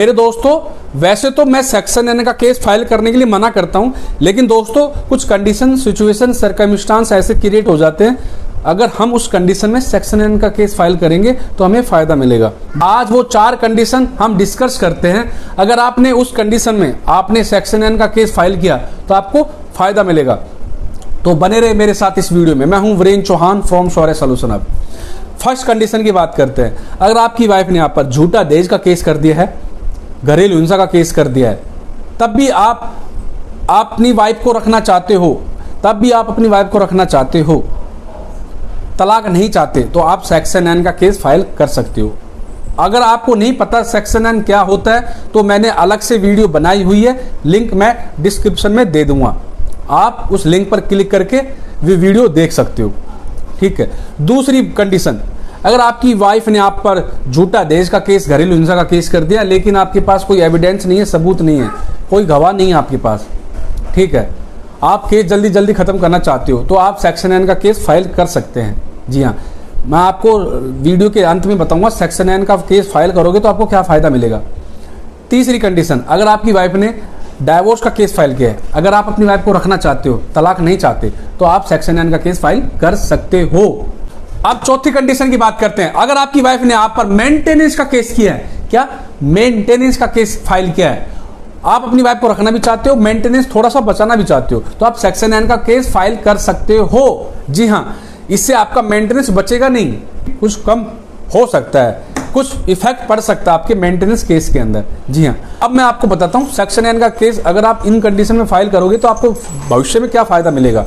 मेरे दोस्तों, वैसे तो मैं सेक्शन एन का केस फाइल करने के लिए मना करता हूं, लेकिन दोस्तों कुछ कंडीशन, सिचुएशन, सर्कमस्टांस ऐसे क्रिएट हो जाते हैं, अगर हम उस कंडीशन में सेक्शन एन का केस फाइल करेंगे तो हमें फायदा मिलेगा। आज वो 4 कंडीशन हम डिस्कस करते हैं। अगर आपने उस कंडीशन में आपने सेक्शन एन का केस फाइल किया तो आपको फायदा मिलेगा। तो बने रहे मेरे साथ इस वीडियो में। मैं हूं वीरेंद्र चौहान फ्रॉम शौर्य सॉल्यूशन। अब फर्स्ट कंडीशन की बात करते हैं। अगर आपकी वाइफ ने आप पर झूठा दहेज का केस कर दिया है, घरेलू हिंसा का केस कर दिया है, तब भी आप अपनी वाइफ को रखना चाहते हो, तलाक नहीं चाहते, तो आप सेक्शन एन का केस फाइल कर सकते हो। अगर आपको नहीं पता सेक्शन एन क्या होता है तो मैंने अलग से वीडियो बनाई हुई है, लिंक मैं डिस्क्रिप्शन में दे दूंगा, आप उस लिंक पर क्लिक करके वो वीडियो देख सकते हो। ठीक है। दूसरी कंडीशन, अगर आपकी वाइफ ने आप पर झूठा दहेज का केस, घरेलू हिंसा का केस कर दिया, लेकिन आपके पास कोई एविडेंस नहीं है, सबूत नहीं है, कोई गवाह नहीं है आपके पास, ठीक है, आप केस जल्दी जल्दी खत्म करना चाहते हो, तो आप सेक्शन एन का केस फाइल कर सकते हैं। जी हाँ, मैं आपको वीडियो के अंत में बताऊंगा सेक्शन एन का केस फाइल करोगे तो आपको क्या फायदा मिलेगा। तीसरी कंडीशन, अगर आपकी वाइफ ने डाइवोर्स का केस फाइल किया है, अगर आप अपनी वाइफ को रखना चाहते हो, तलाक नहीं चाहते, तो आप सेक्शन एन का केस फाइल कर सकते हो। अब चौथी कंडीशन की बात करते हैं। अगर आपकी वाइफ ने आप पर मेंटेनेंस का केस किया है, क्या मेंटेनेंस का केस फाइल किया है, आप अपनी वाइफ को रखना भी चाहते हो, मेंटेनेंस थोड़ा सा बचाना भी चाहते हो, तो आप सेक्शन एन का केस फाइल कर सकते हो। जी हाँ, इससे आपका मेंटेनेंस बचेगा नहीं, कुछ कम हो सकता है, कुछ इफेक्ट पड़ सकता है आपके मेंटेनेंस केस के अंदर। जी हाँ, अब मैं आपको बताता हूँ सेक्शन एन का केस अगर आप इन कंडीशन में फाइल करोगे तो आपको भविष्य में क्या फायदा मिलेगा।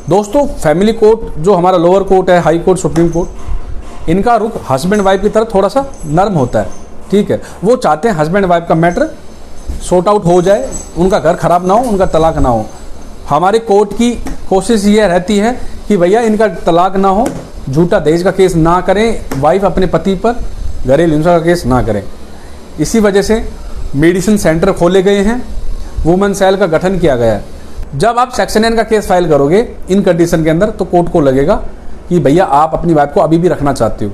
दोस्तों, फैमिली कोर्ट जो हमारा लोअर कोर्ट है, हाई कोर्ट, सुप्रीम कोर्ट, इनका रुख हस्बैंड वाइफ की तरफ थोड़ा सा नर्म होता है। ठीक है, वो चाहते हैं हस्बैंड वाइफ का मैटर सॉर्ट आउट हो जाए, उनका घर खराब ना हो, उनका तलाक ना हो। हमारे कोर्ट की कोशिश ये रहती है कि भैया इनका तलाक ना हो, झूठा दहेज का केस ना करें, वाइफ अपने पति पर घरेलू हिंसा का केस ना करें। इसी वजह से मेडिसिन सेंटर खोले गए हैं, वुमेन सेल का गठन किया गया है। जब आप सेक्शन एन का केस फाइल करोगे इन कंडीशन के अंदर, तो कोर्ट को लगेगा कि भैया आप अपनी वाइफ को अभी भी रखना चाहते हो,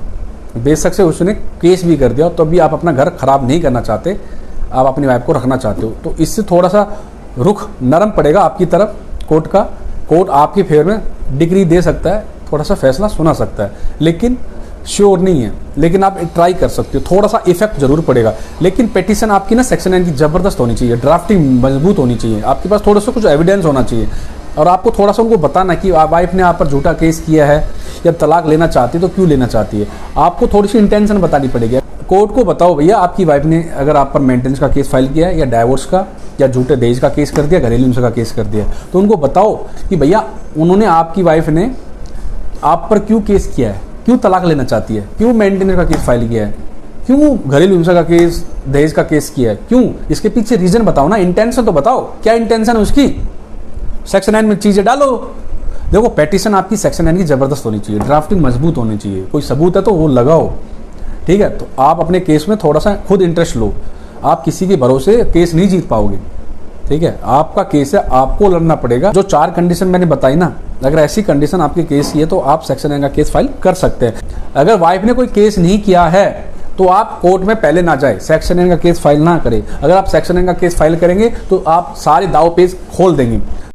बेशक से उसने केस भी कर दिया तो भी आप अपना घर खराब नहीं करना चाहते, आप अपनी वाइफ को रखना चाहते हो, तो इससे थोड़ा सा रुख नरम पड़ेगा आपकी तरफ कोर्ट का। कोर्ट आपके फेवर में डिग्री दे सकता है, थोड़ा सा फैसला सुना सकता है, लेकिन श्योर नहीं है, लेकिन आप ट्राई कर सकते हो, थोड़ा सा इफेक्ट जरूर पड़ेगा। लेकिन पिटीशन आपकी ना सेक्शन एन की जबरदस्त होनी चाहिए, ड्राफ्टिंग मजबूत होनी चाहिए, आपके पास थोड़ा सा कुछ एविडेंस होना चाहिए, और आपको थोड़ा सा उनको बताना कि वाइफ ने आप पर झूठा केस किया है या तलाक लेना चाहती है तो क्यों लेना चाहती है, आपको थोड़ी सी इंटेंशन बतानी पड़ेगी। कोर्ट को बताओ भैया आपकी वाइफ ने अगर आप पर मेंटेनेंस का केस फाइल किया है, या डाइवोर्स का, या झूठे दहेज का केस कर दिया, घरेलू हिंसा का केस कर दिया, तो उनको बताओ कि भैया उन्होंने, आपकी वाइफ ने आप पर क्यों केस किया है, क्यों तलाक लेना चाहती है, क्यों मेंटेनेंस का केस फाइल किया है, क्यों घरेलू हिंसा का केस, दहेज का केस किया है, क्यों, इसके पीछे रीजन बताओ ना, इंटेंशन तो बताओ, क्या इंटेंशन है उसकी। सेक्शन एन में चीजें डालो। देखो, पेटिशन आपकी सेक्शन एन की जबरदस्त होनी चाहिए, ड्राफ्टिंग मजबूत होनी चाहिए, कोई सबूत है तो वो लगाओ। ठीक है, तो आप अपने केस में थोड़ा सा खुद इंटरेस्ट लो, आप किसी के भरोसे केस नहीं जीत पाओगे। ठीक है, आपका केस है, आपको लड़ना पड़ेगा। जो 4 कंडीशन मैंने बताई ना, अगर ऐसी कंडीशन आपके केस की है तो आप सेक्शन एन का केस फाइल कर सकते हैं। अगर वाइफ ने कोई केस नहीं किया है तो आप कोर्ट में पहले ना जाए, सेक्शन एन का केस फाइल ना करें। अगर आप सेक्शन एन का केस फाइल करेंगे तो आप सारे दाव पेच खोल देंगे।